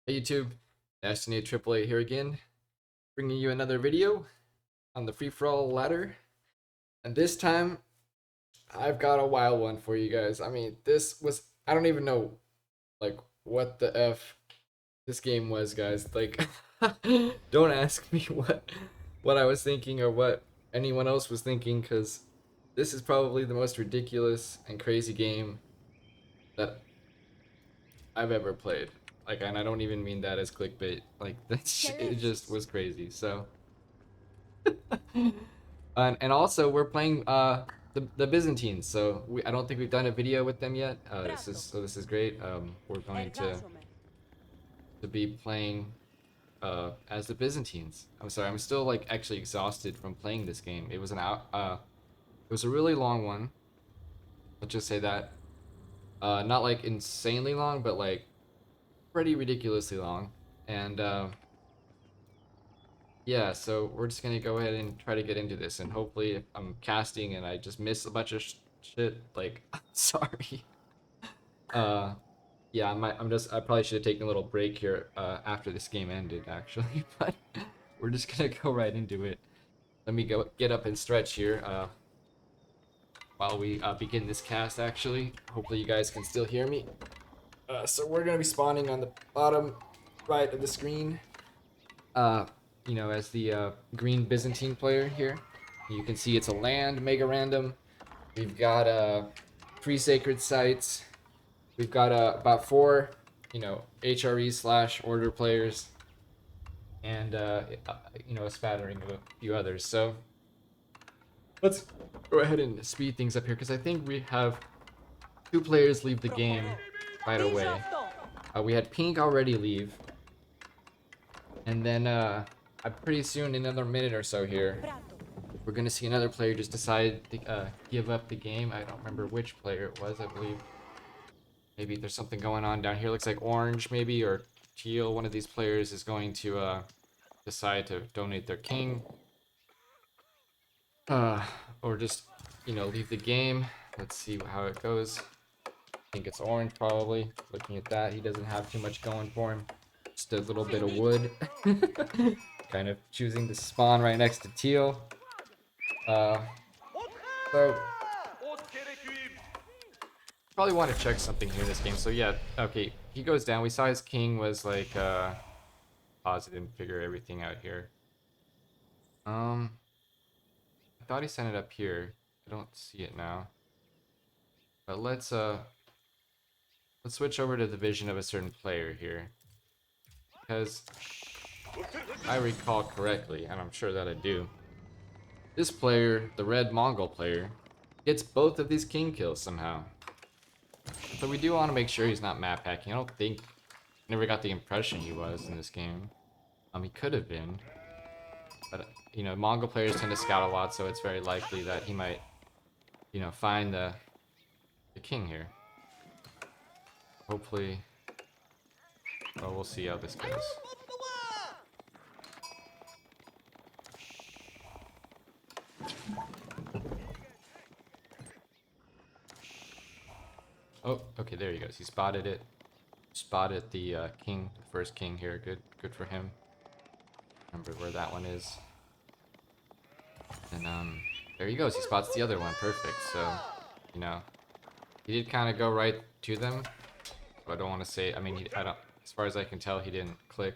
Hey YouTube, Destiny AAA here again, bringing you another video on the free-for-all ladder. And this time, I've got a wild one for you guys. I mean, I don't even know, like, what the F this game was, guys. Like, don't ask me what I was thinking or what anyone else was thinking, because this is probably the most ridiculous and crazy game that I've ever played. Like, and I don't even mean that as clickbait. Like, it just was crazy. So, and also we're playing the Byzantines. So I don't think we've done a video with them yet. This is great. We're going to be playing as the Byzantines. I'm sorry, I'm still like actually exhausted from playing this game. It was a really long one. Let's just say that. Not like insanely long, but like pretty ridiculously long. And yeah, so we're just gonna go ahead and try to get into this, and hopefully, if I'm casting and I just miss a bunch of shit, like, I'm sorry. Uh, yeah, I probably should have taken a little break here after this game ended, actually, but we're just gonna go right into it. Let me go get up and stretch here while we begin this cast. Actually, hopefully you guys can still hear me. So we're gonna be spawning on the bottom right of the screen. Uh, as the green Byzantine player here. You can see it's a land mega random. We've got pre-sacred sites. We've got about 4, HRE slash order players, and a spattering of a few others. So let's go ahead and speed things up here, because I think we have 2 players leave the game right away. We had Pink already leave, and then pretty soon, in another minute or so here, we're gonna see another player just decide to give up the game. I don't remember which player it was. I believe maybe there's something going on down here. Looks like orange, maybe, or teal. One of these players is going to decide to donate their king, or just leave the game. Let's see how it goes. I think it's orange, probably. Looking at that, he doesn't have too much going for him. Just a little bit of wood. Kind of choosing to spawn right next to teal. So probably want to check something here in this game. So yeah, okay, he goes down. We saw his king was like positive and figure everything out here. I thought he sent it up here. I don't see it now. But let's switch over to the vision of a certain player here. Because I recall correctly, and I'm sure that I do, this player, the red Mongol player, gets both of these king kills somehow. So we do want to make sure he's not map hacking. I don't think, never got the impression he was in this game. He could have been, but Mongol players tend to scout a lot, so it's very likely that he might, find the king here. Hopefully, well, we'll see how this goes. Oh, okay, there he goes. He spotted it. Spotted the king, the first king here. Good for him. Remember where that one is. And there he goes. He spots the other one. Perfect. So, he did kind of go right to them. But I don't want to say. I mean, I don't. As far as I can tell, he didn't click,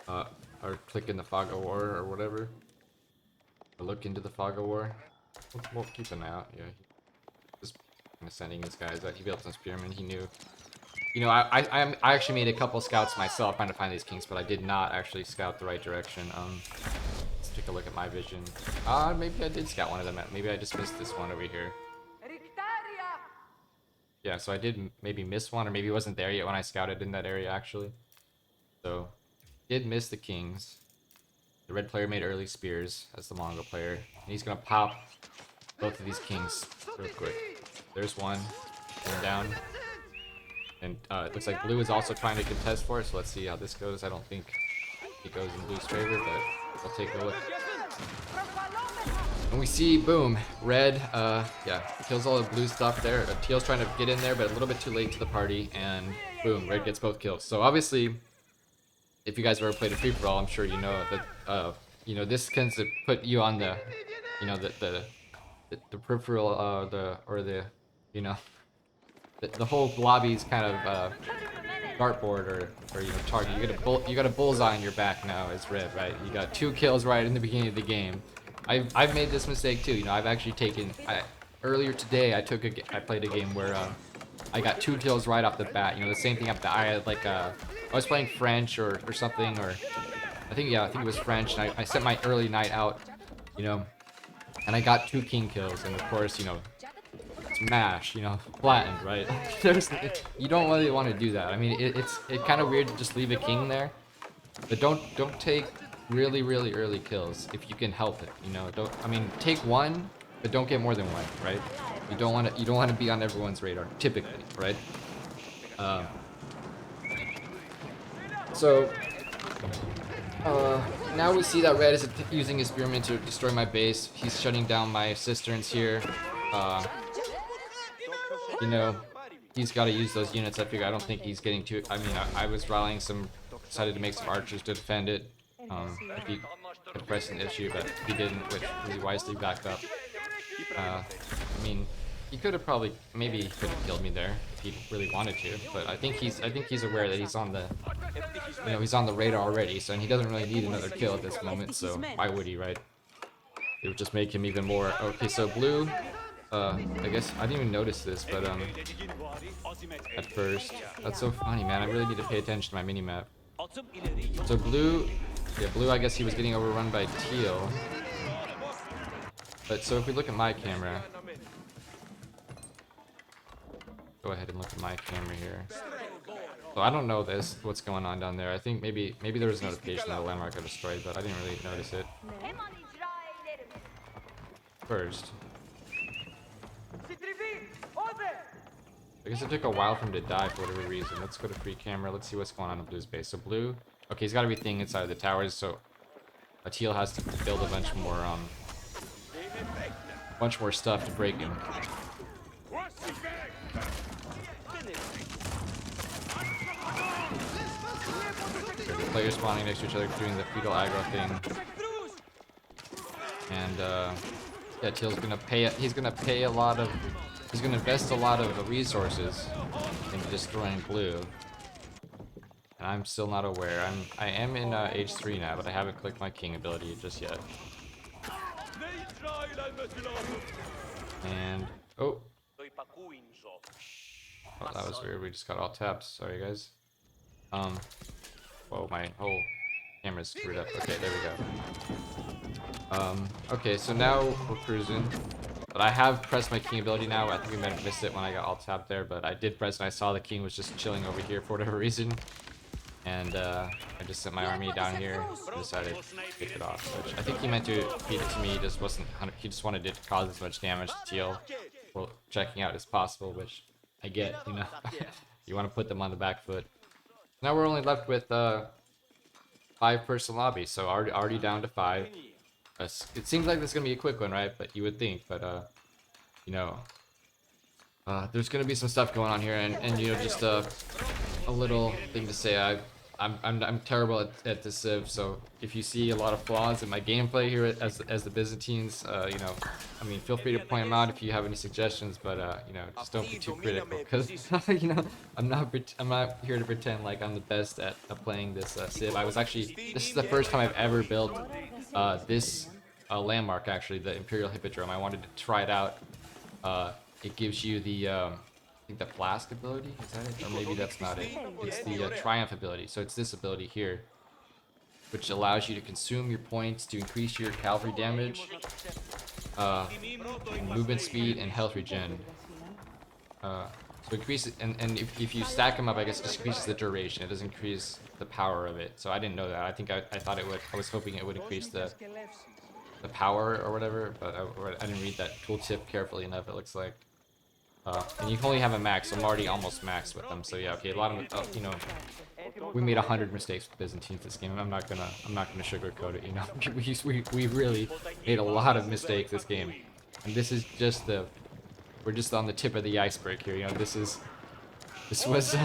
or click in the fog of war or whatever, or look into the fog of war. We'll keep an eye out. Yeah. Just kind of sending his guys out. He built some spearmen. He knew. I actually made a couple scouts myself trying to find these kings, but I did not actually scout the right direction. Let's take a look at my vision. Maybe I did scout one of them. Maybe I just missed this one over here. Yeah, so I did maybe miss one, or maybe it wasn't there yet when I scouted in that area, actually. So, did miss the kings. The red player made early spears as the Mongol player. And he's gonna pop both of these kings real quick. There's one. Going down. And it looks like blue is also trying to contest for it, so let's see how this goes. I don't think it goes in blue's favor, but we'll take a look. And we see, boom, red, yeah, kills all the blue stuff there. Teal's trying to get in there, but a little bit too late to the party, and boom, red gets both kills. So obviously, if you guys ever played a free for all, I'm sure you know that you know, this tends to put you on the, you know, the peripheral the you know, the whole lobby's kind of dartboard or you know, target. You got a bullseye on your back now as red, right? You got 2 kills right in the beginning of the game. I've made this mistake too. You know, I've actually taken earlier today I played a game where I got 2 kills right off the bat. You know, the same thing happened. I had like I was playing French or something, or I think it was French, and I set my early night out, you know, and I got 2 king kills, and of course, you know, smash, you know, flattened, right? You don't really want to do that. I mean, it's kind of weird to just leave a king there, but don't take really early kills if you can help it. You know, I mean, take 1, but don't get more than 1, right? You don't want to be on everyone's radar typically, right? So now we see that red is using his spearman to destroy my base. He's shutting down my cisterns here. You know, he's got to use those units. I figure I don't think he's getting to. I mean, I was rallying decided to make some archers to defend it. If he could press an issue, but he didn't, which really wisely backed up. I mean, he could have maybe he could have killed me there if he really wanted to, but I think he's aware that he's on the, you know, he's on the radar already, so he doesn't really need another kill at this moment. So why would he, right? It would just make him even more. Okay, so blue. I guess I didn't even notice this, but at first, that's so funny, man. I really need to pay attention to my mini map. So blue, yeah, blue. I guess he was getting overrun by teal. But so if we look at my camera, go ahead and look at my camera here. So I don't know what's going on down there. I think maybe there was a notification that a landmark got destroyed, but I didn't really notice it. First, I guess it took a while for him to die for whatever reason. Let's go to free camera. Let's see what's going on in blue's base. So blue, okay, he's got everything inside of the towers. So a teal has to build a bunch more stuff to break him. The players spawning next to each other doing the feudal aggro thing. And yeah, teal's gonna pay. He's gonna invest a lot of resources into destroying blue. And I'm still not aware. I am in age 3 now, but I haven't clicked my king ability just yet. And oh, that was weird. We just got all tapped. Sorry, guys. Whoa, my whole camera's screwed up. Okay, there we go. Okay, so now we're cruising. But I have pressed my king ability now. I think we might have missed it when I got all tapped there, but I did press and I saw the king was just chilling over here for whatever reason. And I just sent my army down here and decided to kick it off. Which I think he meant to feed it to me. He just wanted it to cause as much damage to teal while checking out as possible, which I get, you know. You want to put them on the back foot. Now we're only left with 5-person lobby, so already down to 5. It seems like this is gonna be a quick one, right? But you would think, but you know, there's gonna be some stuff going on here, and you know, just a little thing to say. I'm terrible at the Civ, so if you see a lot of flaws in my gameplay here as the Byzantines, you know, I mean, feel free to point them out if you have any suggestions, but you know, just don't be too critical, because you know, I'm not here to pretend like I'm the best at playing this Civ. This is the first time I've ever built this landmark, actually, the Imperial Hippodrome. I wanted to try it out. It gives you the I think the flask ability, is that it? Or maybe that's not it. It's the triumph ability. So it's this ability here, which allows you to consume your points to increase your cavalry damage, movement speed, and health regen. So increase it, and if you stack them up, I guess it just increases the duration. It doesn't increase the power of it. So I didn't know that. I think I thought it would. I was hoping it would increase the power or whatever, but I didn't read that tooltip carefully enough, it looks like. And you can only have a max, so I'm already almost maxed with them. So yeah, okay, a lot of you know, we made 100 mistakes with Byzantines this game. I'm not gonna sugarcoat it. You know, we really made a lot of mistakes this game, and this is just we're just on the tip of the iceberg here. You know, this was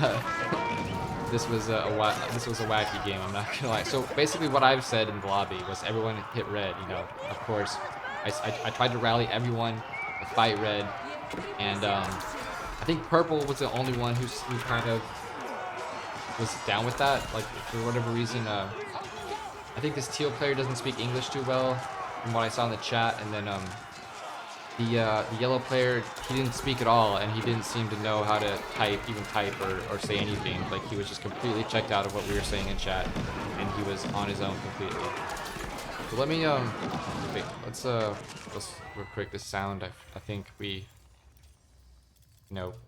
this was this was a wacky game. I'm not gonna lie. So basically, what I've said in the lobby was everyone hit red. You know, of course, I tried to rally everyone to fight red, and I think purple was the only one who kind of was down with that. Like for whatever reason, I think this teal player doesn't speak English too well, from what I saw in the chat, and then the yellow player, he didn't speak at all, and he didn't seem to know how to even type or say anything. Like he was just completely checked out of what we were saying in chat, and he was on his own completely. So let me wait, let's real quick this sound. I think we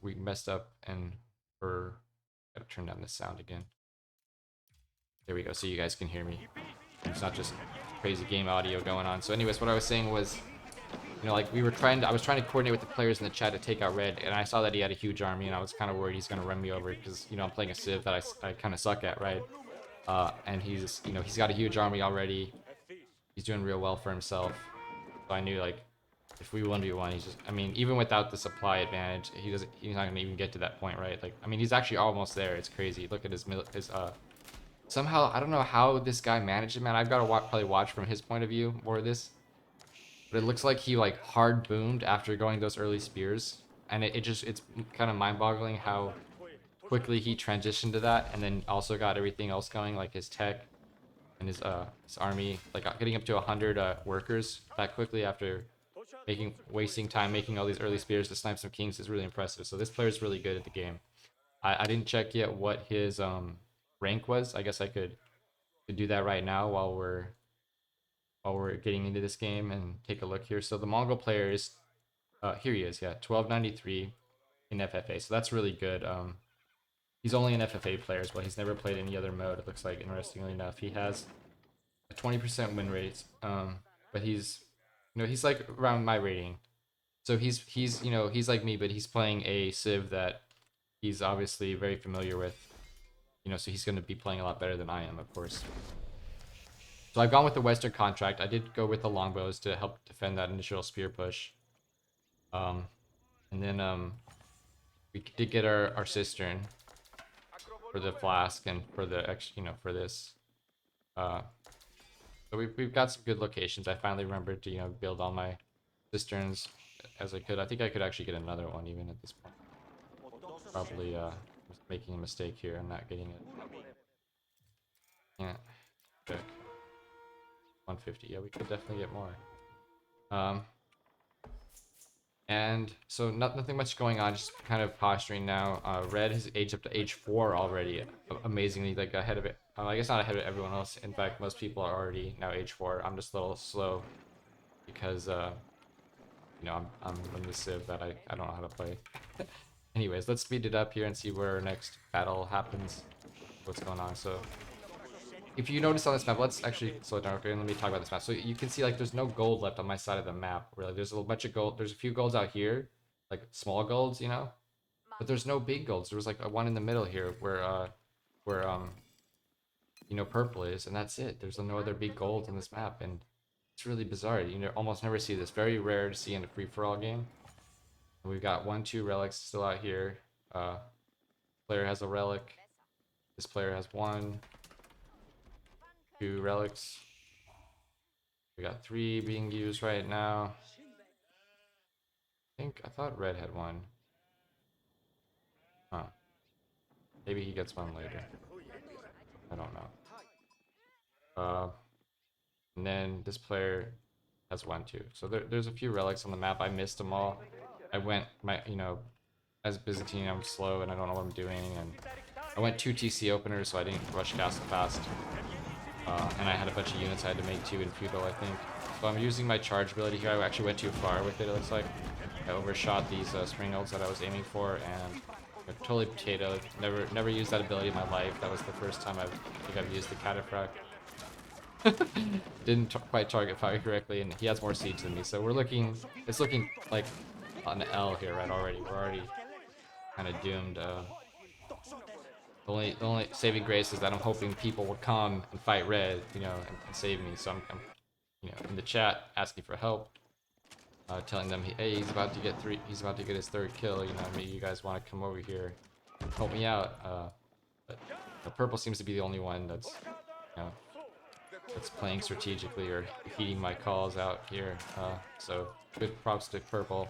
we messed up and gotta turn down the sound again. There we go, so you guys can hear me. It's not just crazy game audio going on. So anyways, what I was saying was, like I was trying to coordinate with the players in the chat to take out red, and I saw that he had a huge army, and I was kind of worried he's going to run me over because, I'm playing a civ that I kind of suck at, right? And he's got a huge army already. He's doing real well for himself. So I knew, like, if we 1v1, even without the supply advantage, he's not going to even get to that point, right? Like, he's actually almost there. It's crazy. Look at his somehow, I don't know how this guy managed it, man. I've got to probably watch from his point of view more of this. But it looks like he like hard boomed after going those early spears, and it's kind of mind-boggling how quickly he transitioned to that, and then also got everything else going, like his tech and his army, like getting up to 100 workers that quickly after wasting time making all these early spears to snipe some kings is really impressive. So this player is really good at the game. I didn't check yet what his rank was. I guess I could do that right now while we're getting into this game and take a look here. So the Mongol player is, here he is, yeah, 1293 in FFA. So that's really good. He's only an FFA player as well. He's never played any other mode. It looks like, interestingly enough, he has a 20% win rate. But he's like around my rating. So he's like me, but he's playing a civ that he's obviously very familiar with. So he's going to be playing a lot better than I am, of course. So I've gone with the Western contract. I did go with the longbows to help defend that initial spear push. And then we did get our cistern for the flask and for the for this. So we've got some good locations. I finally remembered to build all my cisterns as I could. I think I could actually get another one even at this point. Probably making a mistake here and not getting it. Yeah. Check. 150. Yeah, we could definitely get more. And so nothing much going on, just kind of posturing now. Red has aged up to age 4 already, amazingly, like ahead of it. I guess not ahead of everyone else. In fact, most people are already now age 4. I'm just a little slow because I'm in the civ that I don't know how to play. Anyways, let's speed it up here and see where our next battle happens. What's going on? So if you notice on this map, let's actually slow it down. Okay, let me talk about this map. So you can see like there's no gold left on my side of the map. Really, there's a bunch of gold. There's a few golds out here, like small golds, but there's no big golds. There was like one in the middle here where purple is, and that's it. There's no other big golds in this map, and it's really bizarre. You almost never see this. Very rare to see in a free-for-all game. And we've got 2 relics still out here. Player has a relic. This player has 1. 2 relics. We got 3 being used right now. I thought red had 1. Huh. Maybe he gets 1 later. I don't know. And then this player has 1 too. So there's a few relics on the map. I missed them all. I went as Byzantine, I'm slow and I don't know what I'm doing, and I went 2 TC openers, so I didn't rush cast fast. And I had a bunch of units I had to make 2 in feudal, I think. So I'm using my charge ability here. I actually went too far with it, it looks like. I overshot these spring ults that I was aiming for, and totally potatoed. Never used that ability in my life. That was the first time I've used the cataphract. Didn't quite target fire correctly, and he has more siege than me. So it's looking like an L here, right? Already, we're already kind of doomed. The only saving grace is that I'm hoping people will come and fight red, and save me. So I'm in the chat asking for help, telling them, hey, he's about to get his 3rd kill. Maybe you guys want to come over here and help me out. But The purple seems to be the only one that's, you know, that's playing strategically or heeding my calls out here. So good props to purple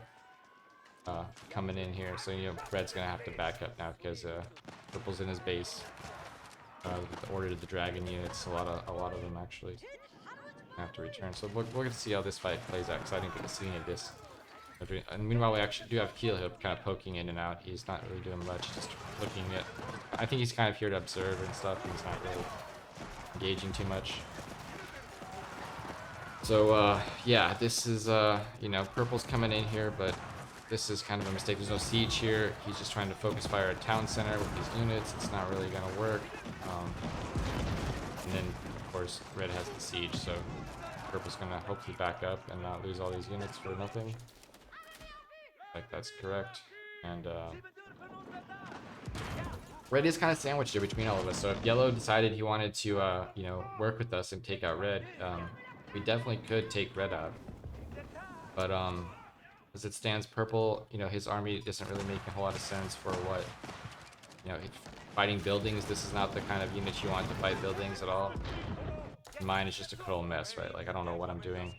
coming in here. So red's gonna have to back up now because purple's in his base. Ordered the dragon units, a lot of them actually have to return. So we're gonna see how this fight plays out because I didn't get to see any of this. And meanwhile, we actually do have Keelhill kind of poking in and out. He's not really doing much, just looking at. I think he's kind of here to observe and stuff. He's not really engaging too much. So yeah, this is purple's coming in here, but this is kind of a mistake. There's no siege here. He's just trying to focus fire at town center with these units. It's not really gonna work. And then of course red has the siege, so purple's gonna hopefully back up and not lose all these units for nothing. Like that's correct. And red is kind of sandwiched here between all of us. So if yellow decided he wanted to work with us and take out red, we definitely could take red out. But as it stands, purple, his army doesn't really make a whole lot of sense for what, fighting buildings. This is not the kind of unit you want to fight buildings at all. Mine is just a total mess, right? Like I don't know what I'm doing.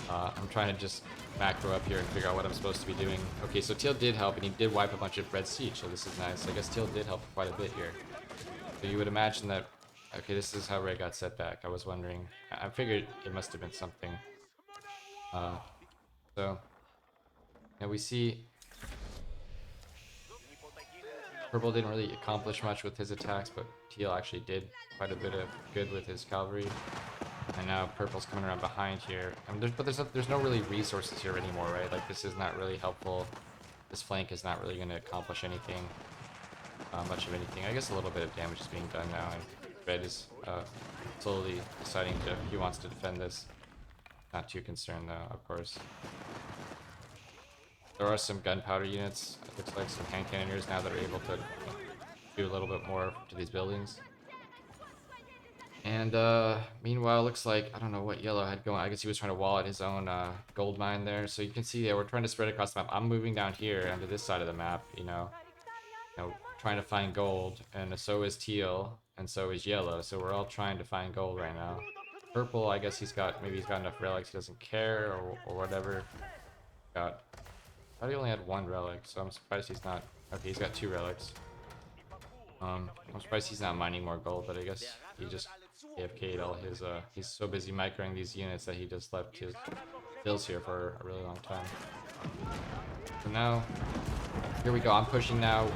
I'm trying to just macro up here and figure out what I'm supposed to be doing. Okay, so teal did help, and he did wipe a bunch of red siege, so this is nice. I guess teal did help quite a bit here. So you would imagine that. Okay, this is how red got set back. I was wondering. I figured it must have been something. So now we see purple didn't really accomplish much with his attacks, but teal actually did quite a bit of good with his cavalry. And now purple's coming around behind here. But there's no really resources here anymore, right? Like this is not really helpful. This flank is not really going to accomplish anything, much of anything. I guess a little bit of damage is being done now, and red is slowly deciding if he wants to defend this. Not too concerned though, of course. There are some gunpowder units. It looks like some hand cannoneers now that are able to do a little bit more to these buildings. And meanwhile, looks like, I don't know what yellow had going. I guess he was trying to wall out his own gold mine there. So you can see, we're trying to spread across the map. I'm moving down here onto this side of the map, trying to find gold. And so is teal, and so is yellow. So we're all trying to find gold right now. Purple, I guess maybe he's got enough relics. He doesn't care or whatever. I thought he only had one relic, so I'm surprised he's not. Okay, he's got 2 relics. I'm surprised he's not mining more gold, but I guess he just AFK'd all his, he's so busy microing these units that he just left his hills here for a really long time. So now, here we go, I'm pushing now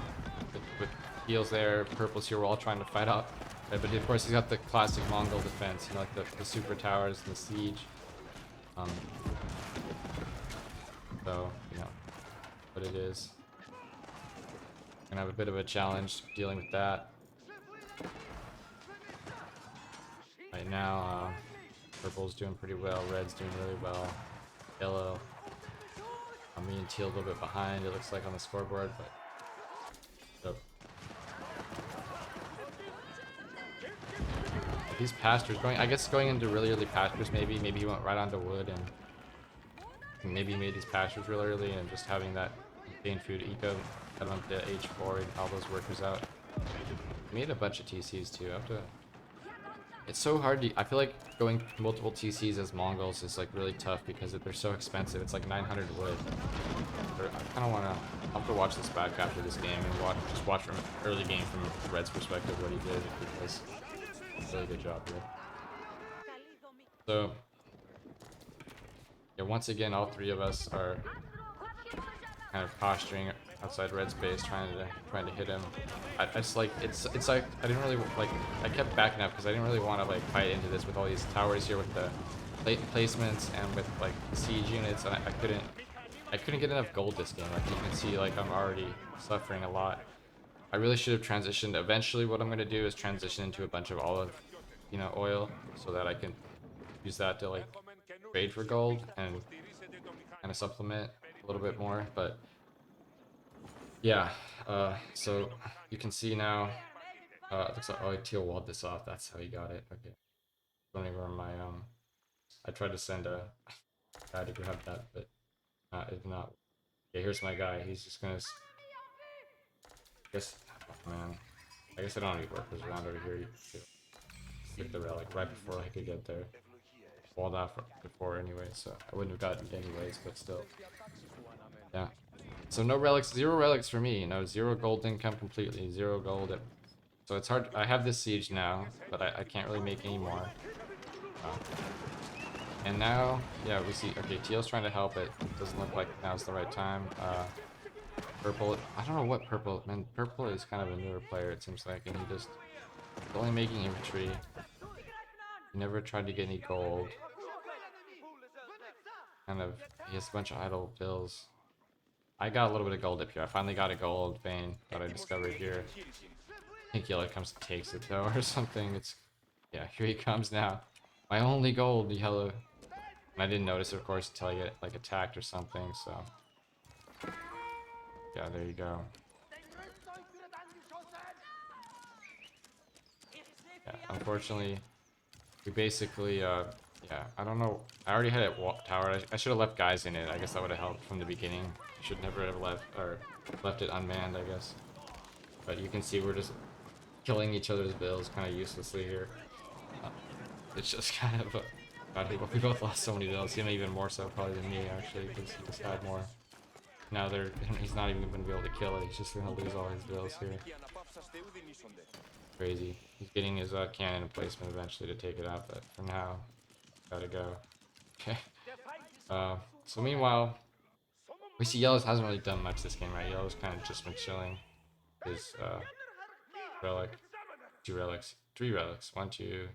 with heals there, purple's here, we're all trying to fight up. But of course he's got the classic Mongol defense, like the super towers and the siege. So, what it is. Gonna have a bit of a challenge dealing with that. Right now, purple's doing pretty well, red's doing really well, yellow. Me and teal a little bit behind, it looks like on the scoreboard, but these pastures going into really early pastures. Maybe he went right onto wood and maybe made these pastures real early and just having that gain food eco got on to H4 and all those workers out. Made a bunch of TCs too. It's so hard I feel like going multiple TCs as Mongols is like really tough because they're so expensive. It's like 900 wood. I kind of want to. I'll have to watch this back after this game and just watch from early game from Red's perspective what he did, because it's a really good job here. So yeah, once again, all 3 of us are kind of posturing outside Red's base, trying to hit him. I just like it's like I didn't really like. I kept backing up because I didn't really want to like fight into this with all these towers here with the placements and with like siege units, and I couldn't get enough gold this game. Like you can see, like I'm already suffering a lot. I really should have transitioned. Eventually, what I'm gonna do is transition into a bunch of olive, oil, so that I can use that to like trade for gold and kind of supplement a little bit more. But yeah, so you can see now. It looks like teal walled this off. That's how he got it. Okay. Wondering where my I tried to send a guy to grab that, but it did not. Okay, here's my guy. He's just gonna. Guess, oh, man. I guess I don't need workers around over here to pick the relic right before I could get there. Walled off before anyway, so I wouldn't have gotten it anyways, but still. Yeah. So no relics, 0 relics for me, you know, 0 gold income completely, 0 gold. So it's hard. I have this siege now, but I can't really make any more. And now, yeah, we see, okay, teal's trying to help it. Doesn't look like now's the right time. Purple, I don't know what purple, man, purple is kind of a newer player, it seems like, and he just, he's only making infantry. He never tried to get any gold. Kind of, he has a bunch of idle bills. I got a little bit of gold up here. I finally got a gold vein that I discovered here. I think yellow comes and takes it though, or something. It's, yeah, here he comes now. My only gold, yellow. And I didn't notice it, of course, until I get like attacked or something. So, yeah, there you go. Yeah, unfortunately, we basically, yeah, I don't know. I already had it tower. I should have left guys in it. I guess that would have helped from the beginning. Should never have left it unmanned, I guess. But you can see we're just killing each other's bills kind of uselessly here. It's just kind of God, we both lost so many bills. Him even more so probably than me actually, because he just had more. Now he's not even going to be able to kill it. He's just going to lose all his bills here. Crazy. He's getting his cannon placement eventually to take it out, but for now, gotta go. Okay. So meanwhile, we see Yellow's hasn't really done much this game, right? Yellow's kind of just been chilling. His relic, 2 relics, 3 relics, 1, 2,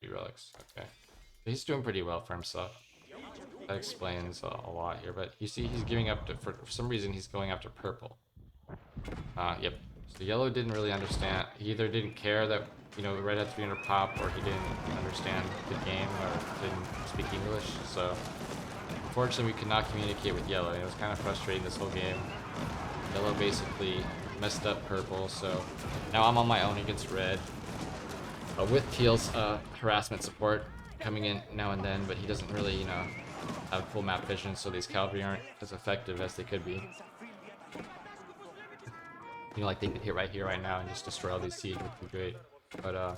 3 relics. Okay. He's doing pretty well for himself. That explains a lot here, but you see he's giving up to, for some reason he's going after purple. Yep. So yellow didn't really understand. He either didn't care that, you know, red had 300 pop, or he didn't understand the game, or didn't speak English. So unfortunately we could not communicate with yellow. It was kind of frustrating this whole game. Yellow basically messed up purple, so now I'm on my own against red. With teal's harassment support coming in now and then, but he doesn't really, you know, have full map vision, so these cavalry aren't as effective as they could be. You know, like they could hit right here, right now, and just destroy all these siege would be great. But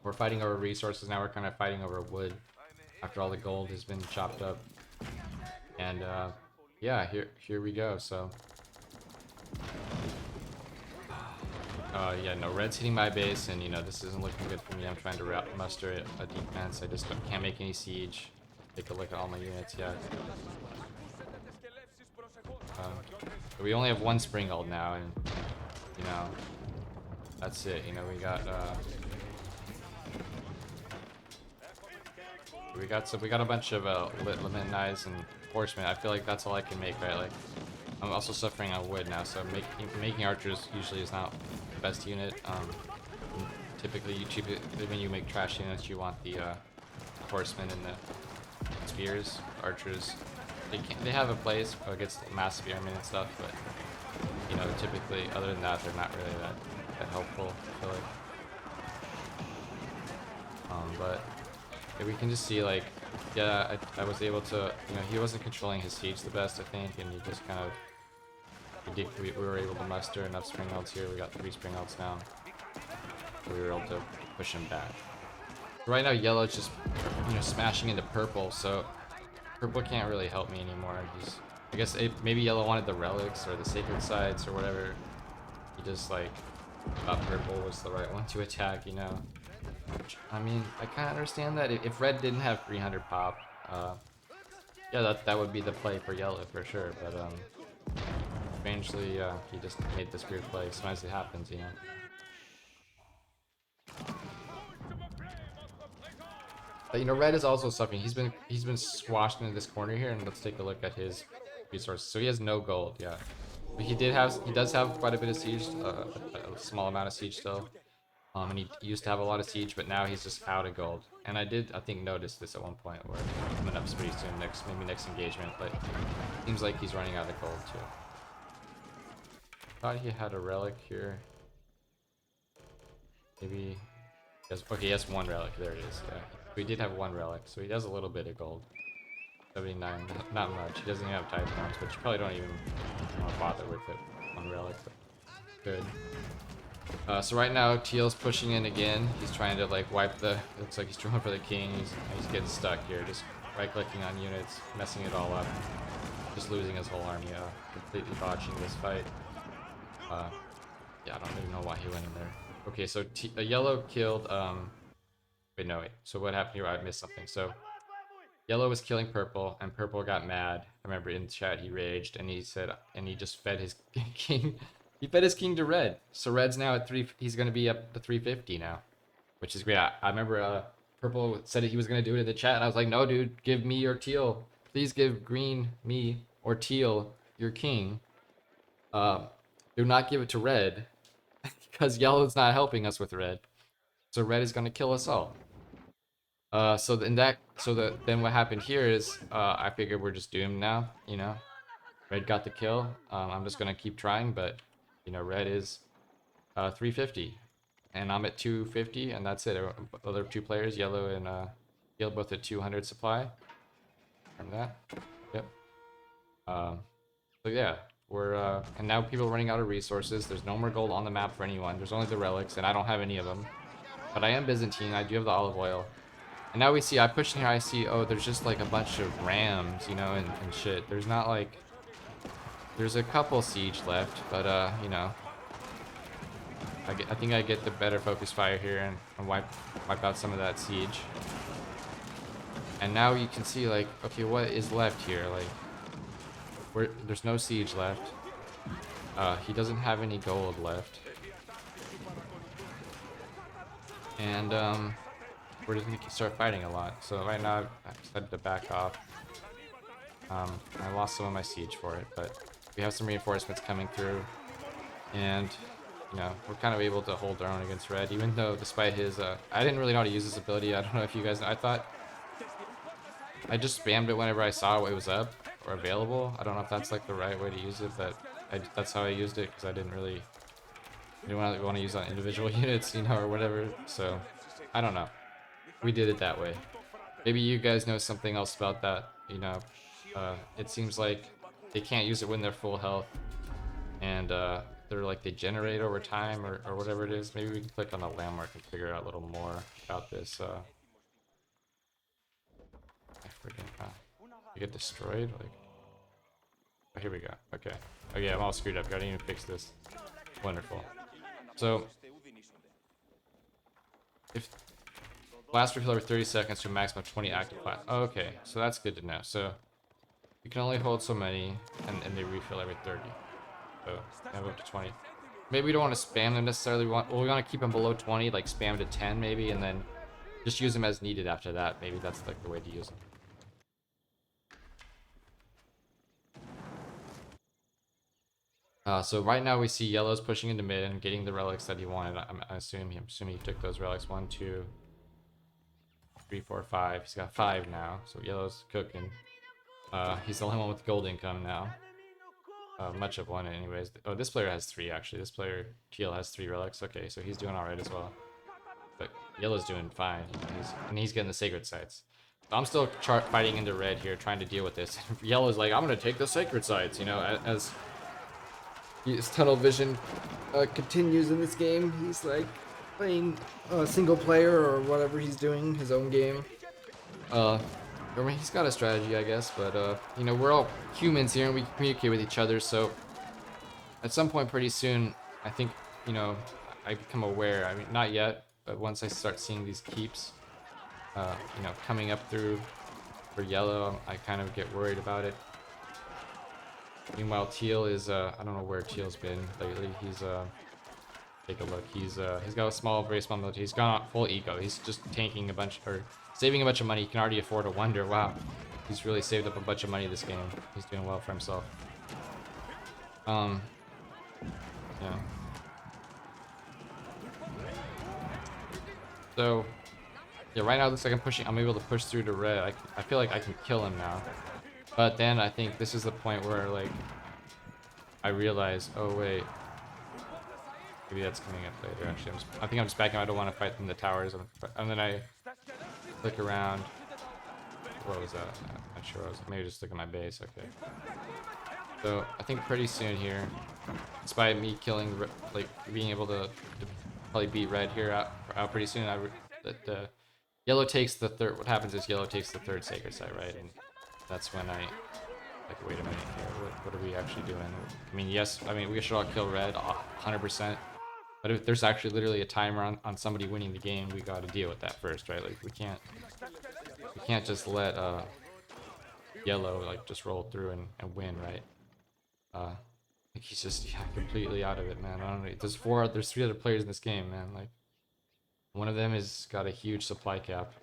we're fighting over resources now. We're kind of fighting over wood after all the gold has been chopped up. And yeah, here we go. So yeah, no, red's hitting my base, and you know this isn't looking good for me. I'm trying to muster a defense. I just can't make any siege. Take a look at all my units. Yeah. We only have 1 springald now, and you know that's it. You know we got a bunch of limit knives and horsemen. I feel like that's all I can make, right? Like I'm also suffering on wood now, so making archers usually is not the best unit. Typically, when you make trash units, you want the horsemen and the spears. Archers, they have a place against mass spearmen and stuff, but you know, typically, other than that, they're not really that helpful, I feel like. But yeah, we can just see, like, yeah, I was able to, you know, he wasn't controlling his siege the best, I think, and he just kind of, we were able to muster enough springalds here. We got 3 springalds now. So we were able to push him back. Right now, yellow's just, you know, smashing into purple, so purple can't really help me anymore. I guess maybe yellow wanted the relics or the sacred sites or whatever. He just, like, thought purple was the right one to attack, you know. I mean, I kind of understand that. If red didn't have 300 pop, yeah, that would be the play for yellow for sure. But strangely, he just made this weird play. Sometimes it happens, you know. But you know, red is also suffering. He's been squashed into this corner here, and let's take a look at his resources. So he has no gold, yeah. But he does have quite a bit of siege, a small amount of siege still. And he used to have a lot of siege, but now he's just out of gold. And I think, notice this at one point where coming up pretty soon, maybe next engagement, but seems like he's running out of gold too. Thought he had a relic here. Maybe, okay, he has 1 relic, there it is, yeah. We did have 1 relic, so he has a little bit of gold. 79, not much. He doesn't even have type points, but you probably don't even bother with it. 1 relic, but good. So right now, Teal's pushing in again. He's trying to like wipe the. It looks like he's going for the king. He's getting stuck here, just right-clicking on units, messing it all up, just losing his whole army, completely botching this fight. Yeah, I don't even know why he went in there. Okay, so yellow killed. Wait, no, wait. So what happened here? I missed something. So yellow was killing purple, and purple got mad. I remember in chat he raged, and he said, and he just fed his king. He fed his king to red. So red's now at 3. He's gonna be up to 350 now, which is great. I remember purple said he was gonna do it in the chat, and I was like, no, dude, give me your teal. Please give green me or teal your king. Do not give it to red because yellow's not helping us with red. So red is gonna kill us all. Then what happened here is I figured we're just doomed now. You know, red got the kill. I'm just gonna keep trying, but you know, red is 350, and I'm at 250, and that's it. Other two players, yellow and yellow, both at 200 supply. From that, yep. So yeah, we're and now people are running out of resources. There's no more gold on the map for anyone. There's only the relics, and I don't have any of them. But I am Byzantine. I do have the olive oil. And now we see, I push in here, I see, oh, there's just like a bunch of rams, you know, and shit. There's not like, there's a couple siege left, but, you know, I think I get the better focus fire here and wipe out some of that siege. And now you can see, like, okay, what is left here? Like, there's no siege left. He doesn't have any gold left. And, we're just gonna start fighting a lot. So right now I've decided to back off. I lost some of my siege for it, but we have some reinforcements coming through, and you know, we're kind of able to hold our own against red, even though despite his I didn't really know how to use this ability. I don't know if you guys know. I thought I just spammed it whenever I saw it was up or available. I don't know if that's like the right way to use it, but that's how I used it, because I didn't want to use on individual units, you know, or whatever. So I don't know. We did it that way. Maybe you guys know something else about that, you know. It seems like they can't use it when they're full health, and they're like, they generate over time, or whatever it is. Maybe we can click on the landmark and figure out a little more about this. I freaking you get destroyed, like, oh, here we go. Okay, okay, I'm all screwed up. I didn't even fix this. Wonderful. So if last refill every 30 seconds to a maximum of 20 active class. Oh, okay, so that's good to know. So you can only hold so many, and they refill every 30. So I have up to 20. Maybe we don't want to spam them necessarily. We want to keep them below 20, like spam to 10 maybe, and then just use them as needed after that. Maybe that's like the way to use them. So right now we see yellow's pushing into mid and getting the relics that he wanted. I'm assuming he took those relics. 1, 2, 3, 4, 5. He's got 5 now. So yellow's cooking. He's the only one with gold income now. Much of one anyways. Oh, this player has 3 actually. This player, teal, has 3 relics. Okay, so he's doing alright as well. But yellow's doing fine. He's getting the sacred sites. So I'm still fighting into red here, trying to deal with this. Yellow's like, I'm gonna take the sacred sites, you know, as his tunnel vision continues in this game. He's like playing single player or whatever he's doing, his own game. I mean, he's got a strategy, I guess, but you know, we're all humans here and we communicate with each other, so at some point pretty soon, I think, you know, I become aware. I mean, not yet, but once I start seeing these keeps, you know, coming up through for yellow, I kind of get worried about it. Meanwhile, teal is, I don't know where teal's been lately. He's, take a look. He's got a very small military. He's gone full eco. He's just tanking a bunch, or saving a bunch of money. He can already afford a wonder. Wow, he's really saved up a bunch of money this game. He's doing well for himself. Yeah. So, yeah, right now it looks like I'm able to push through to red. I feel like I can kill him now. But then I think this is the point where, like, I realize, oh wait, maybe that's coming up later. Actually, I think I'm just backing. I don't want to fight from the towers, and then I click around. What was that? I'm not sure. I was maybe just look at my base. Okay. So I think pretty soon here, despite me killing, like being able to probably beat red here out pretty soon. The yellow takes the third. What happens is yellow takes the third sacred site, right? And that's when I like, wait a minute here. What are we actually doing? I mean, yes. I mean, we should all kill red 100%. But if there's actually literally a timer on somebody winning the game, we got to deal with that first, right? Like we can't just let yellow like just roll through and win, right? Like he's just completely out of it, man. I don't know. There's 3 other players in this game, man. Like one of them has got a huge supply cap.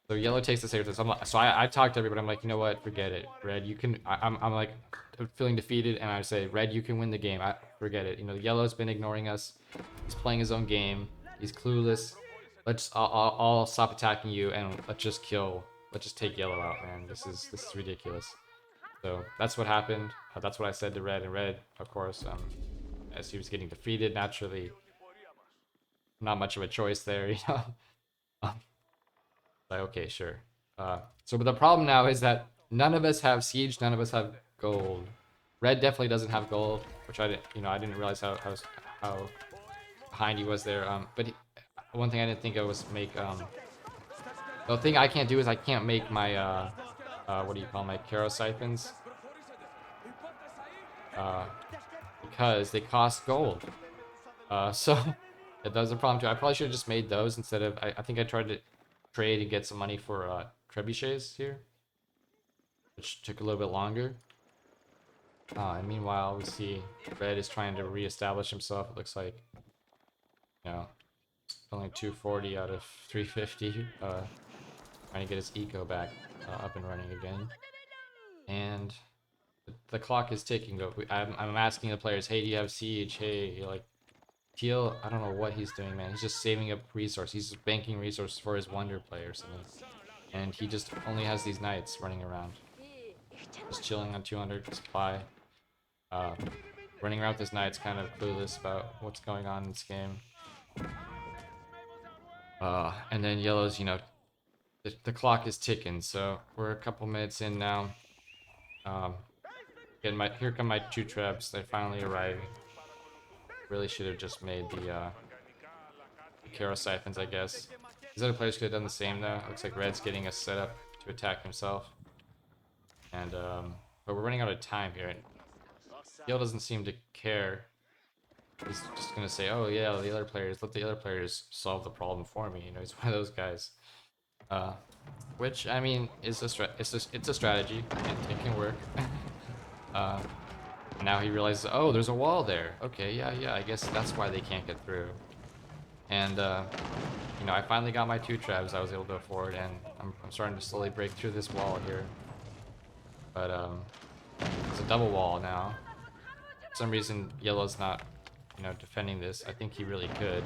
So yellow takes the sacred. So I talked to everybody. I'm like, you know what? Forget it. Red, you can. I'm like feeling defeated, and I say, red, you can win the game. I forget it. You know, yellow's been ignoring us. He's playing his own game. He's clueless. I'll stop attacking you, and let's just kill. Let's just take yellow out, man. This is ridiculous. So that's what happened. That's what I said to red, and red, of course, as he was getting defeated, naturally, not much of a choice there, you know. Like, okay, sure. But the problem now is that none of us have siege, none of us have gold. Red definitely doesn't have gold, which I didn't realize how behind he was there. One thing I didn't think of was make the thing I can't do is I can't make my what do you call my Caro siphons because they cost gold. So that was a problem too. I probably should have just made those instead of I think I tried to trade and get some money for trebuchets here, which took a little bit longer. And meanwhile, we see red is trying to reestablish himself. It looks like, only 240 out of 350. Trying to get his eco back up and running again. And the clock is ticking. But I'm asking the players, hey, do you have siege? Hey, like, Teal, I don't know what he's doing, man. He's just saving up resources. He's just banking resources for his wonder players. And he just only has these knights running around. Just chilling on 200 supply. Running around with his knights, kind of clueless about what's going on in this game. And then yellow's, the clock is ticking, so we're a couple minutes in now. Here come my 2 trebs. They finally arrive. Really should have just made the Caro siphons, I guess. These other players could have done the same though. Looks like red's getting us set up to attack himself. And but we're running out of time here. Gil doesn't seem to care. He's just gonna say, "Oh yeah, let the other players solve the problem for me." He's one of those guys. Which I mean is it's a strategy. It can work. Now he realizes, oh, there's a wall there. Okay, yeah. I guess that's why they can't get through. And I finally got my 2 trebs I was able to afford, and I'm starting to slowly break through this wall here. But it's a double wall now. For some reason, yellow's not, defending this. I think he really could.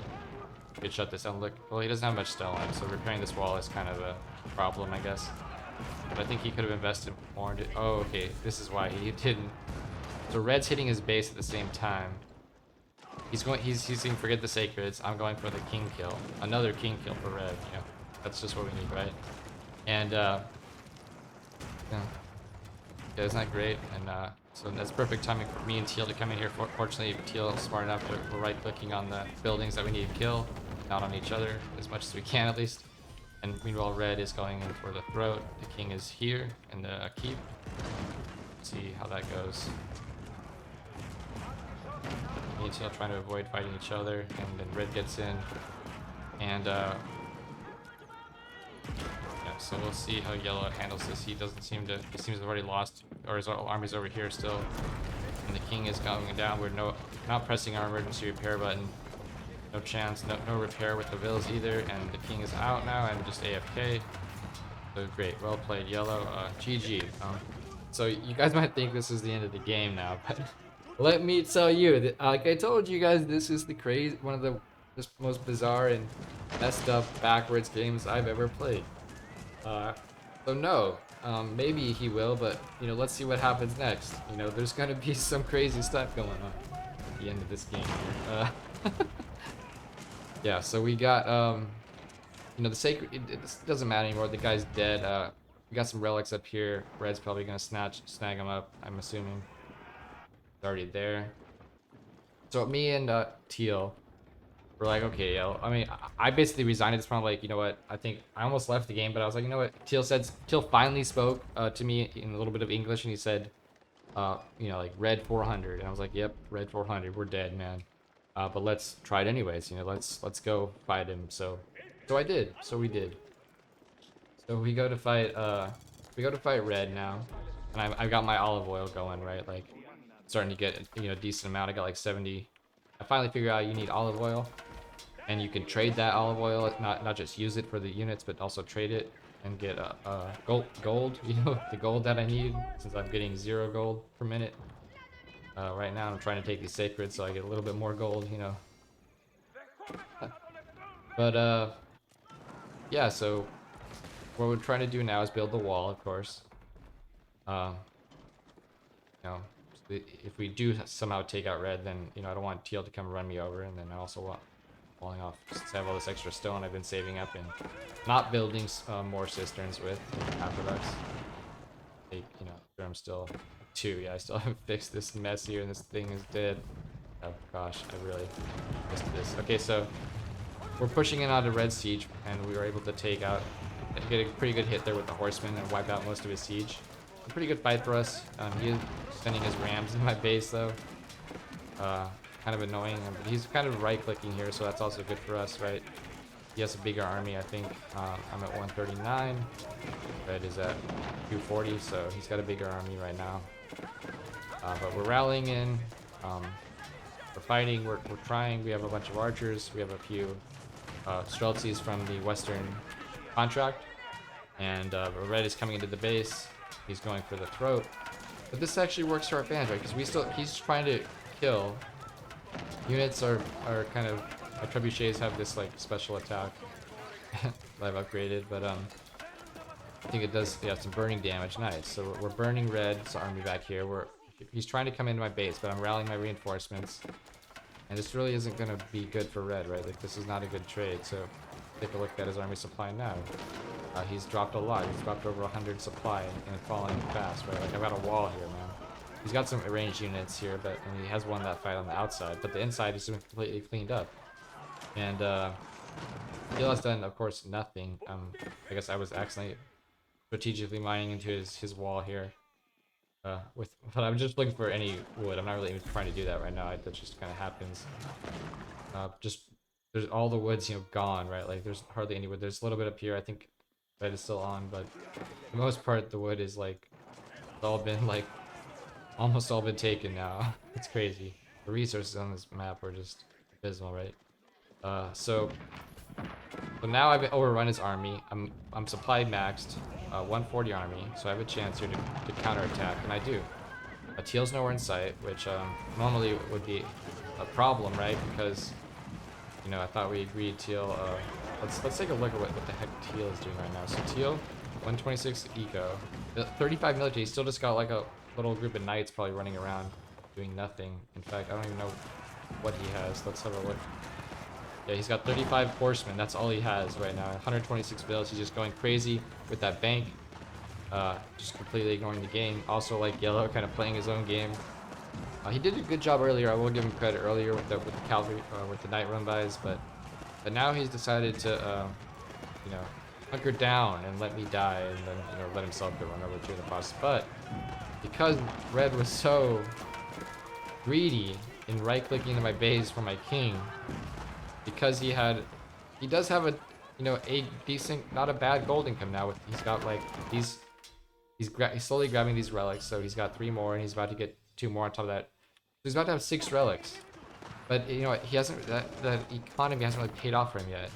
He could shut this down. Look, well, he doesn't have much stone left, so repairing this wall is kind of a problem, I guess. But I think he could have invested more into. Oh, okay. This is why he didn't. So red's hitting his base at the same time. He's saying forget the sacreds. I'm going for the king kill. Another king kill for red. That's just what we need, right? And yeah, isn't that great? And so that's perfect timing for me and Teal to come in here. Fortunately, Teal is smart enough to we're right clicking on the buildings that we need to kill, not on each other as much as we can at least. And meanwhile, red is going in for the throat. The king is here in the keep. Let's see how that goes. Me and Teal trying to avoid fighting each other, and then red gets in. And yeah, so we'll see how yellow handles this. He seems to have already lost, or his army's over here still. And the king is going down. We're not pressing our emergency repair button. No chance, no repair with the villas either, and the king is out now and just AFK. So great, well played, yellow. GG. So you guys might think this is the end of the game now, but let me tell you, that, like I told you guys, this is one of the most bizarre and messed up backwards games I've ever played. So no, maybe he will, but let's see what happens next. There's gonna be some crazy stuff going on at the end of this game here. Yeah, so we got the sacred. It doesn't matter anymore. The guy's dead. We got some relics up here. Red's probably gonna snag him up. I'm assuming. It's already there. So me and Teal we're like, okay, yo. I mean, I basically resigned at this point. I'm like, you know what? I think I almost left the game, but I was like, you know what? Teal finally spoke to me in a little bit of English, and he said, you know, like red 400, and I was like, yep, red 400, we're dead, man. But let's try it anyways. You know, let's go fight him. So I did. So we did. So we go to fight. We go to fight red now, and I got my olive oil going, right? Like starting to get, you know, a decent amount. I got like 70. I finally figured out you need olive oil, and you can trade that olive oil, not just use it for the units, but also trade it and get gold. You know, the gold that I need, since I'm getting 0 gold per minute. Right now I'm trying to take these sacred so I get a little bit more gold, you know. But yeah, so what we're trying to do now is build the wall, of course. Uh, you know, if we do somehow take out red, then, you know, I don't want teal to come run me over, and then I also want falling off, since I have all this extra stone I've been saving up and not building more cisterns with aqueducts. You know, I'm still 2. Yeah, I still haven't fixed this mess here, and this thing is dead. Oh gosh, I really missed this. Okay, so we're pushing in onto red siege, and we were able to take out, get a pretty good hit there with the horseman and wipe out most of his siege. A pretty good fight for us. He is sending his rams in my base though. Kind of annoying. But he's kind of right-clicking here, so that's also good for us, right? He has a bigger army, I think. I'm at 139. Red is at 240, so he's got a bigger army right now. But we're rallying in. We're fighting. We're trying. We have a bunch of archers. We have a few streltsies from the Western contract. And red is coming into the base. He's going for the throat. But this actually works to our advantage, right? Because he's trying to kill. Units are kind of, my trebuchets have this like special attack that I've upgraded, but I think it does, yeah, some burning damage. Nice. So we're burning red's army back here. He's trying to come into my base, but I'm rallying my reinforcements. And this really isn't going to be good for red, right? Like, this is not a good trade. So take a look at his army supply now. He's dropped a lot. He's dropped over 100 supply and falling fast, right? Like, I've got a wall here, man. He's got some ranged units here, but and he has won that fight on the outside. But the inside is completely cleaned up. And Teal has done, of course, nothing. I guess I was accidentally strategically mining into his wall here. But I'm just looking for any wood. I'm not really even trying to do that right now. That just kind of happens. There's all the woods, you know, gone, right? Like there's hardly any wood. There's a little bit up here. I think red is still on, but for the most part, the wood is like, it's all been like, almost all been taken now. It's crazy. The resources on this map are just abysmal, right? So now I've overrun his army. I'm supply maxed, 140 army, so I have a chance here to counterattack, and I do. Teal's nowhere in sight, which normally would be a problem, right? Because, you know, I thought we agreed Teal. Let's take a look at what the heck Teal is doing right now. So Teal, 126 eco, 35 military. He's still just got like a little group of knights probably running around doing nothing. In fact, I don't even know what he has. Let's have a look. Yeah, he's got 35 horsemen. That's all he has right now. 126 builds. He's just going crazy with that bank. Just completely ignoring the game. Also, like yellow, kind of playing his own game. He did a good job earlier. I will give him credit earlier with the cavalry, with the night run-bys, but now he's decided to, you know, hunker down and let me die, and then, you know, let himself get run over too in the process. But because red was so greedy in right-clicking to my base for my king, because he does have a, you know, a decent, not a bad gold income now. He's got like these, he's slowly grabbing these relics. So he's got 3 more, and he's about to get 2 more on top of that. So he's about to have 6 relics. But you know, he hasn't, the economy hasn't really paid off for him yet.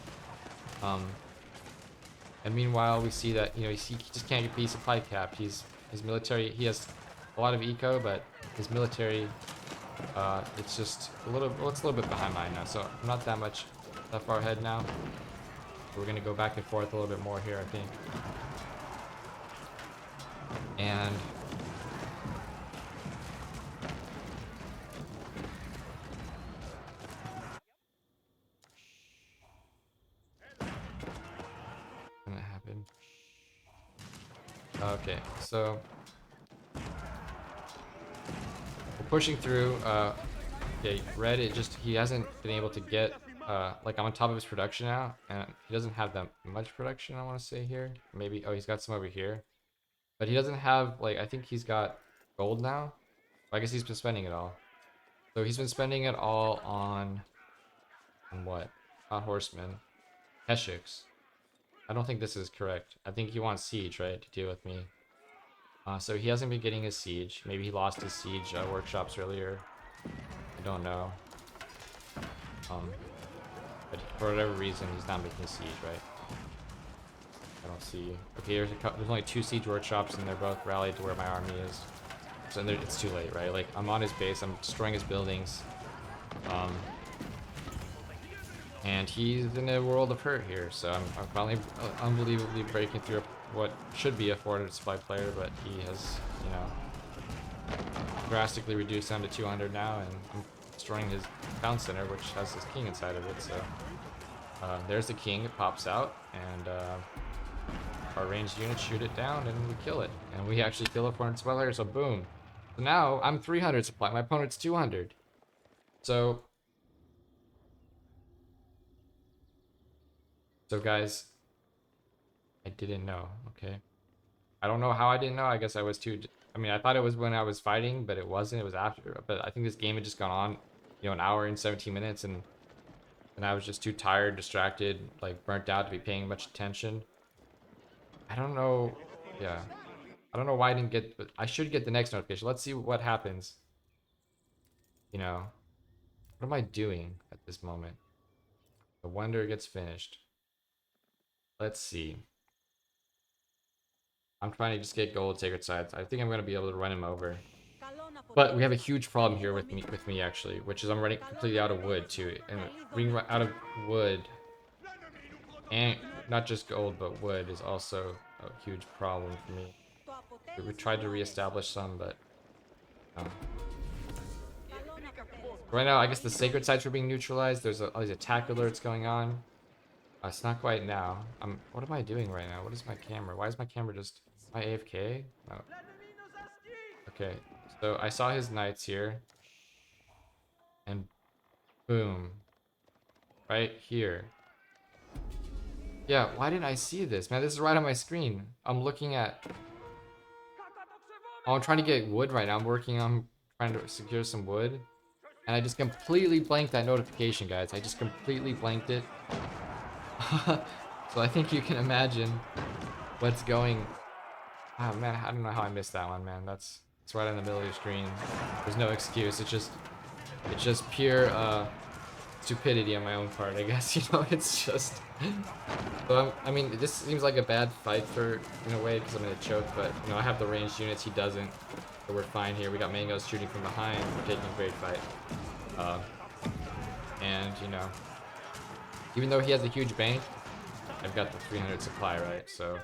And meanwhile, we see that, you know, he just can't be supply capped. His military, he has a lot of eco, but his military, it's just a little, well, it's a little bit behind mine now, so I'm not that far ahead now. We're gonna go back and forth a little bit more here, I think. And what's gonna happen? Okay, so we're pushing through. Yeah, red, he hasn't been able to get like I'm on top of his production now, and he doesn't have that much production, I want to say here. Maybe, oh, he's got some over here. But he doesn't have, like, I think he's got gold now. I guess he's been spending it all. So he's been spending it all on what? Not horsemen. Keshiks. I don't think this is correct. I think he wants siege, right, to deal with me. So he hasn't been getting his siege. Maybe he lost his siege workshops earlier. I don't know. But for whatever reason, he's not making a siege, right? I don't see. Okay, there's only 2 siege workshops, and they're both rallied to where my army is. So it's too late, right? Like, I'm on his base, I'm destroying his buildings. And he's in a world of hurt here, so I'm finally unbelievably breaking through what should be a 400 supply player, but he has, you know, drastically reduced down to 200 now, and I'm destroying his town center, which has his king inside of it, so... there's the king, it pops out, and our ranged units shoot it down, and we kill it. And we actually kill a 400 supply player, so boom. So now, I'm 300 supply, my opponent's 200. So guys, I didn't know, okay? I don't know how I didn't know, I guess I was too... I mean, I thought it was when I was fighting, but it wasn't, it was after. But I think this game had just gone on, you know, an hour and 17 minutes, and I was just too tired, distracted, like burnt out to be paying much attention. I don't know, yeah. I don't know why I didn't get, but I should get the next notification. Let's see what happens. You know, what am I doing at this moment? The wonder gets finished. Let's see. I'm trying to just get gold sacred sites. I think I'm gonna be able to run him over. But we have a huge problem here with me actually, which is I'm running completely out of wood too. And being out of wood, and not just gold, but wood is also a huge problem for me. We tried to reestablish some, but right now I guess the sacred sites are being neutralized. There's all these attack alerts going on. It's not quite now. What am I doing right now? What is my camera? Why is my camera just... Am I AFK? Oh. Okay, so I saw his knights here. And boom. Right here. Yeah, why didn't I see this? Man, this is right on my screen. I'm looking at... Oh, I'm trying to get wood right now. I'm working on trying to secure some wood. And I just completely blanked that notification, guys. I just completely blanked it. So I think you can imagine what's going... Oh man, I don't know how I missed that one, man. It's right in the middle of your screen. There's no excuse. It's just pure stupidity on my own part, I guess. You know, it's just... So I mean, this seems like a bad fight in a way, because I'm gonna choke, but you know, I have the ranged units, he doesn't. So we're fine here. We got mangoes shooting from behind. We're taking a great fight. And you know, even though he has a huge bank, I've got the 300 supply, right? So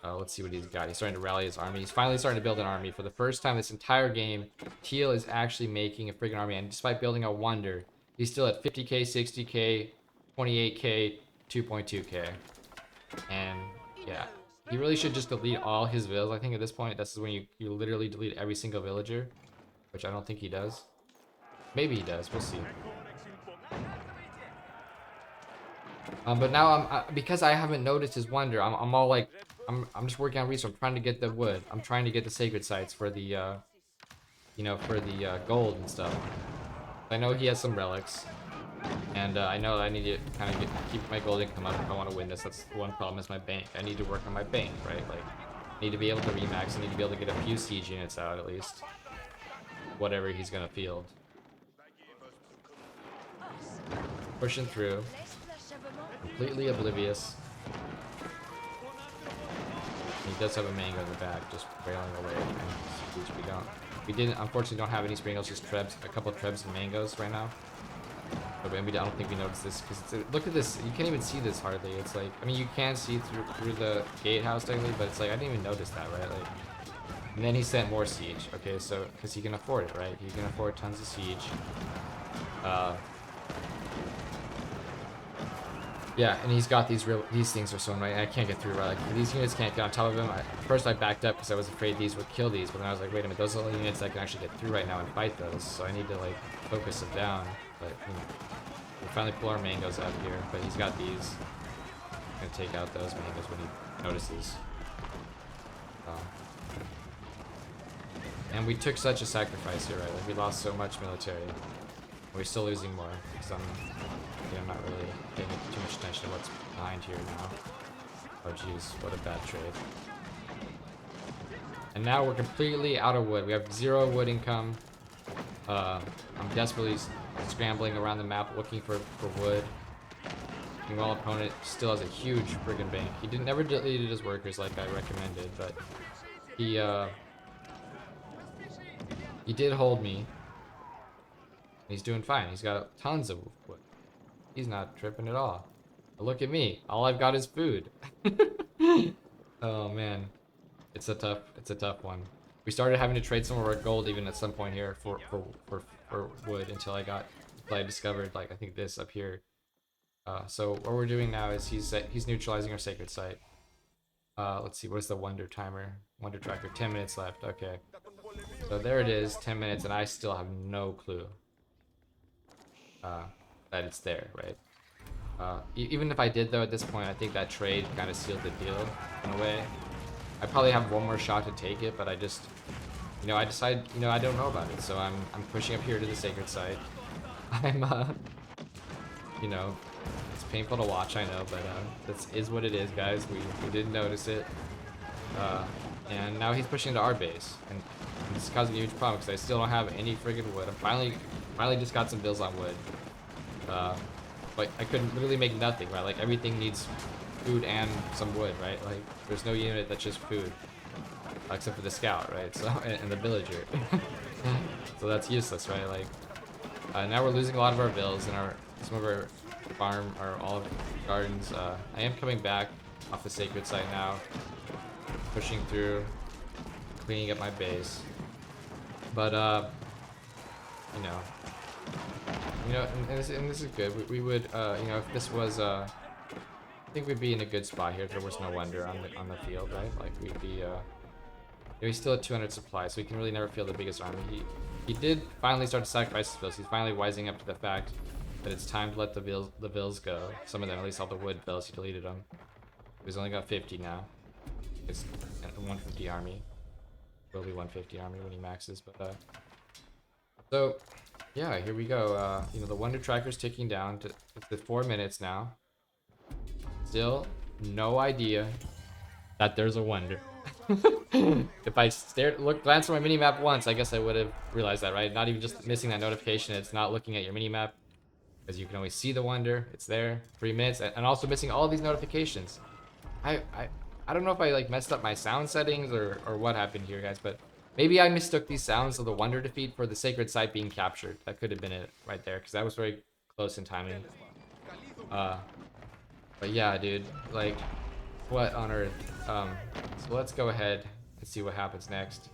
let's see what he's got. He's starting to rally his army. He's finally starting to build an army. For the first time this entire game, Teal is actually making a friggin' army. And despite building a wonder, he's still at 50k, 60k, 28k, 2.2k. And yeah, he really should just delete all his villas. I think at this point, this is when you literally delete every single villager, which I don't think he does. Maybe he does. We'll see. But now because I haven't noticed his wonder, I'm all like, I'm just working on research. I'm trying to get the wood. I'm trying to get the sacred sites for the, you know, for the gold and stuff. I know he has some relics, and I know I need to kind of keep my gold income up if I want to win this. That's one problem is my bank. I need to work on my bank, right? Like, I need to be able to remax. I need to be able to get a few siege units out at least. Whatever he's gonna field. Pushing through. Completely oblivious. He does have a mango in the back, just railing away. We didn't, unfortunately, don't have any springles, just trebs, a couple of trebs and mangoes right now. But maybe I don't think we noticed this because look at this. You can't even see this hardly. It's like, I mean, you can see through the gatehouse technically, but it's like I didn't even notice that, right? Like, and then he sent more siege. Okay, so because he can afford it, right? He can afford tons of siege. Yeah, and he's got these things are so annoying. I can't get through, right? Like, these units can't get on top of him. First I backed up because I was afraid these would kill these, but then I was like, wait a minute, those are the units I can actually get through right now and fight those. So I need to like focus them down. But you know, we'll finally pull our mangoes out here, but he's got these. I'm gonna take out those mangoes when he notices. And we took such a sacrifice here, right? Like we lost so much military. We're still losing more because I'm not really paying too much attention to what's behind here now. Oh jeez, what a bad trade. And now we're completely out of wood. We have 0 wood income. I'm desperately scrambling around the map looking for wood. Meanwhile, opponent still has a huge friggin' bank. He never deleted his workers like I recommended, but he did hold me. He's doing fine. He's got tons of wood. He's not tripping at all. But look at me. All I've got is food. Oh man, it's a tough one. We started having to trade some of our gold even at some point here for wood until I discovered like I think this up here. So what we're doing now is he's neutralizing our sacred site. Let's see, what's the wonder timer? Wonder tracker, 10 minutes left. Okay. So there it is, 10 minutes, and I still have no clue that it's there, right? Even if I did though at this point, I think that trade kind of sealed the deal in a way. I probably have one more shot to take it, but I just, I decide, I don't know about it, so I'm pushing up here to the sacred site. I'm, it's painful to watch, I know, but this is what it is, guys. We didn't notice it. And now he's pushing into our base, and this is causing a huge problem because I still don't have any friggin' wood. I finally just got some bills on wood. But I couldn't literally make nothing, right? Like everything needs food and some wood, right? Like there's no unit that's just food, except for the scout, right? So and the villager. So that's useless, right? Like now we're losing a lot of our bills and some of our farm or olive gardens. I am coming back off the sacred site now, pushing through, cleaning up my base. But and this is good. We would, if this was, I think we'd be in a good spot here if there was no wonder on the field, right? Like we'd be, he's still at 200 supply, so he can really never field the biggest army. He did finally start to sacrifice his bills. He's finally wising up to the fact that it's time to let the bills go. Some of them, at least all the wood bills, he deleted them. He's only got 50 now. It's a 150 army. Will be 150 army when he maxes, but so yeah, here we go. The wonder tracker's ticking down to 4 minutes now. Still no idea that there's a wonder. If I glanced at my minimap once, I guess I would have realized that, right? Not even just missing that notification. It's not looking at your minimap because you can always see the wonder. It's there. 3 minutes, and also missing all these notifications. I don't know if I like messed up my sound settings or what happened here, guys, but maybe I mistook these sounds of the wonder defeat for the sacred site being captured. That could have been it right there, because that was very close in timing. But yeah, dude, like, what on earth? So let's go ahead and see what happens next.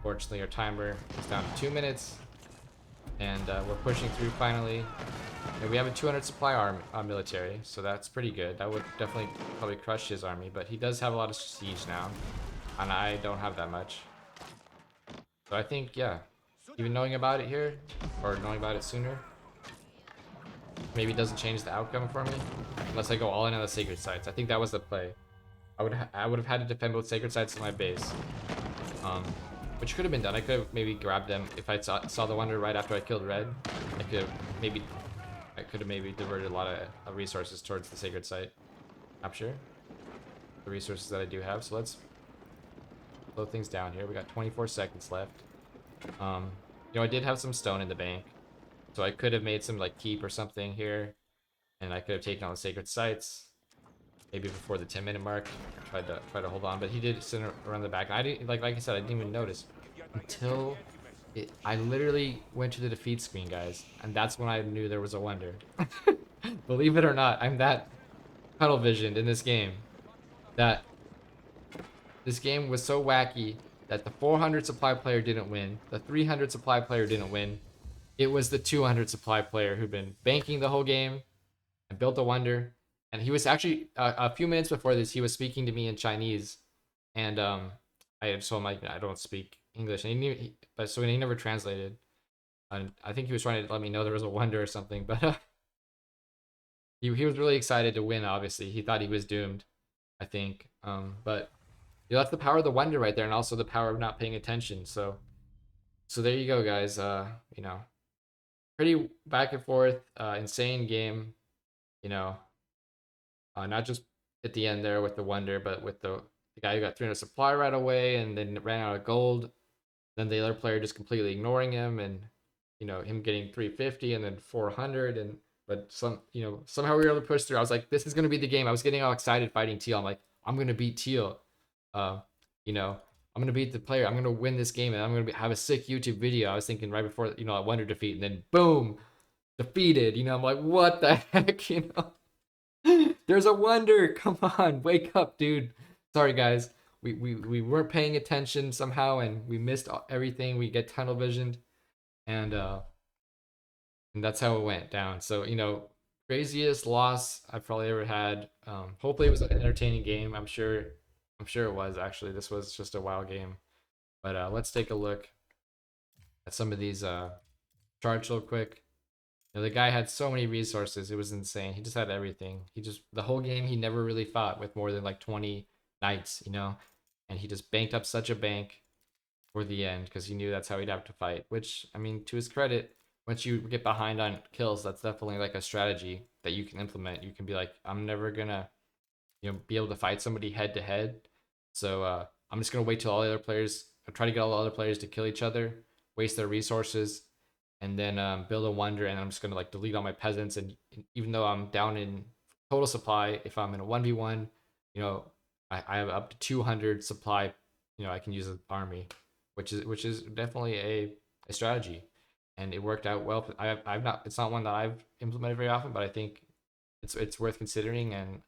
Fortunately, our timer is down to 2 minutes, and we're pushing through finally. And we have a 200 supply military, so that's pretty good. That would definitely probably crush his army, but he does have a lot of siege now, and I don't have that much. So I think, yeah, even knowing about it here, or knowing about it sooner, maybe it doesn't change the outcome for me, unless I go all in on the sacred sites. I think that was the play. I would have had to defend both sacred sites and my base, which could have been done. I could have maybe grabbed them if I saw the wonder right after I killed red. I could have maybe diverted a lot of resources towards the sacred site capture, the resources that I do have. So let's slow things down here. We got 24 seconds left. I did have some stone in the bank, so I could have made some like keep or something here, and I could have taken on the sacred sites maybe before the 10-minute mark. Tried to hold on, but he did sit around the back. And I didn't like I said, I didn't even notice until I literally went to the defeat screen, guys, and that's when I knew there was a wonder. Believe it or not, I'm that tunnel visioned in this game that this game was so wacky that the 400 supply player didn't win, the 300 supply player didn't win. It was the 200 supply player who'd been banking the whole game and built a wonder. And he was actually a few minutes before this, he was speaking to me in Chinese, and I told him I don't speak English, and he never translated. And I think he was trying to let me know there was a wonder or something, but he was really excited to win. Obviously, he thought he was doomed. I think. But that's the power of the wonder right there, and also the power of not paying attention. So there you go, guys. Pretty back and forth, insane game. You know, not just at the end there with the wonder, but with the guy who got 300 supply right away and then ran out of gold. Then the other player just completely ignoring him, and him getting 350 and then 400, and but somehow we were able to push through. I was like, this is gonna be the game. I was getting all excited fighting Teal. I'm like, I'm gonna beat Teal. Uh, you know, I'm gonna beat the player. I'm gonna win this game, and I'm gonna have a sick YouTube video. I was thinking right before a wonder defeat, and then boom, defeated. I'm like, what the heck, There's a wonder. Come on, wake up, dude. Sorry, guys. We weren't paying attention somehow, and we missed everything. We get tunnel visioned, and that's how it went down. So craziest loss I've probably ever had. Hopefully, it was an entertaining game. I'm sure it was actually. This was just a wild game. But let's take a look at some of these charts real quick. The guy had so many resources. It was insane. He just had everything. The whole game, he never really fought with more than like 20 knights, and he just banked up such a bank for the end because he knew that's how he'd have to fight. Which, I mean, to his credit, once you get behind on kills, that's definitely like a strategy that you can implement. You can be like, I'm never gonna, be able to fight somebody head to head. So I'm just gonna wait till all the other players, try to get all the other players to kill each other, waste their resources, and then build a wonder. And I'm just gonna like delete all my peasants. And even though I'm down in total supply, if I'm in a 1v1, I have up to 200 supply. I can use an army, which is definitely a strategy, and it worked out well. I've not It's not one that I've implemented very often, but I think it's worth considering, and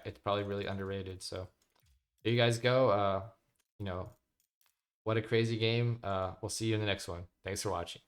it's probably really underrated. So there you guys go. You know what a crazy game. We'll see you in the next one. Thanks for watching.